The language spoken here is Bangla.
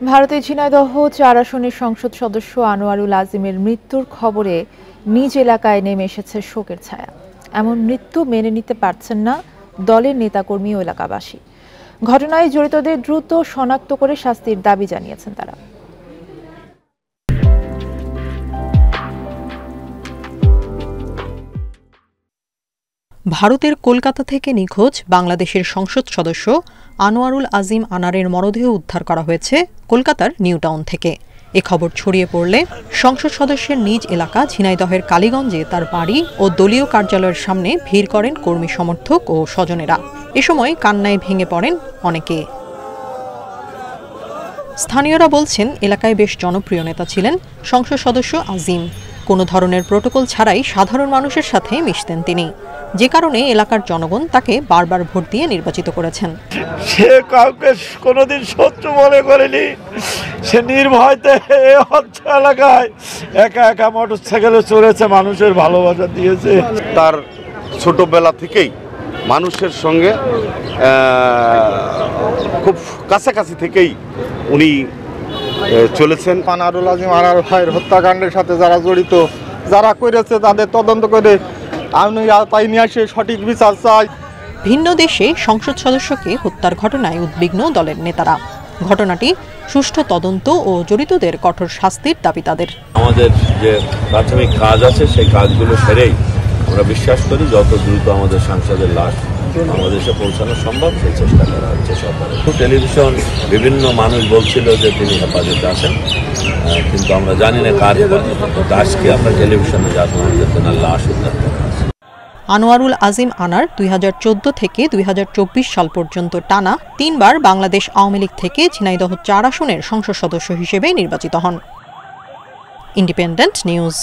ভারতের ঝিনাইদহ ৪ আসনের সংসদ সদস্য আনোয়ারুল আজিমের মৃত্যুর খবরে নিজ এলাকায় নেমে এসেছে শোকের ছায়া। এমন মৃত্যু মেনে নিতে পারছেন না দলের নেতাকর্মী ও এলাকাবাসী। ঘটনায় জড়িতদের দ্রুত শনাক্ত করে শাস্তির দাবি জানিয়েছেন তারা। ভারতের কলকাতা থেকে নিখোঁজ বাংলাদেশের সংসদ সদস্য আনোয়ারুল আজিম আনারের মরদেহ উদ্ধার করা হয়েছে কলকাতার নিউ টাউন থেকে। এ খবর ছড়িয়ে পড়লে সংসদ সদস্যের নিজ এলাকা ঝিনাইদহের কালীগঞ্জে তার বাড়ি ও দলীয় কার্যালয়ের সামনে ভিড় করেন কর্মী সমর্থক ও স্বজনেরা। এ সময় কান্নায় ভেঙে পড়েন অনেকে। স্থানীয়রা বলছেন, এলাকায় বেশ জনপ্রিয় নেতা ছিলেন সংসদ সদস্য আজিম। কোনো ধরনের প্রোটোকল ছাড়াই সাধারণ মানুষের সাথে মিশতেন তিনি, যে কারণে এলাকার জনগণ তাকে বারবার ভোট দিয়ে নির্বাচিত করেছেন। সে কাউকে কোনোদিন শত্রু মনে করেনি। সে নির্ভয়তে এলাকায় একা একা মোটরসাইকেলে চড়েছে, মানুষের ভালোবাসা দিয়েছে। তার ছোটবেলা থেকেই মানুষের সঙ্গে খুব কাছাকাছি থেকেই উনি চলেছেন। আনোয়ারুল আজিম আনার ভাইয়ের হত্যাকাণ্ডের সাথে যারা জড়িত, যারা করেছে তাদের তদন্ত করে আইন নিয়ে আসে সঠিক বিচার চাই। ভিন্ন দেশে সংসদ সদস্যকে হত্যার ঘটনায় উদ্বিগ্ন দলের নেতারা। ঘটনাটি সুষ্ঠু তদন্ত ও জড়িতদের কঠোর শাস্তির দাবি তাদের। আমাদের যে প্রাথমিক কাজ আছে সেই কাজগুলো সেরেই আমরা বিশ্বাস করি যত দ্রুত আমাদের সাংসদের লাশ বাংলাদেশে পৌঁছানো সম্ভব সেই চেষ্টা করা হচ্ছে সরকারের। টেলিভিশন বিভিন্ন মানুষ বলছিল যে তিনি হেফাজতে আছেন, কিন্তু আমরা জানি না কার হেফাজতে। আজকে আমরা টেলিভিশনে যা আমাদের লাশ উদ্ধার করা আছে। আনোয়ারুল আজিম আনার 2014 থেকে 2024 সাল পর্যন্ত টানা 3 বার বাংলাদেশ আওয়ামী লীগ থেকে ঝিনাইদহ 4 আসনের সংসদ সদস্য হিসেবে নির্বাচিত হন। Independent news.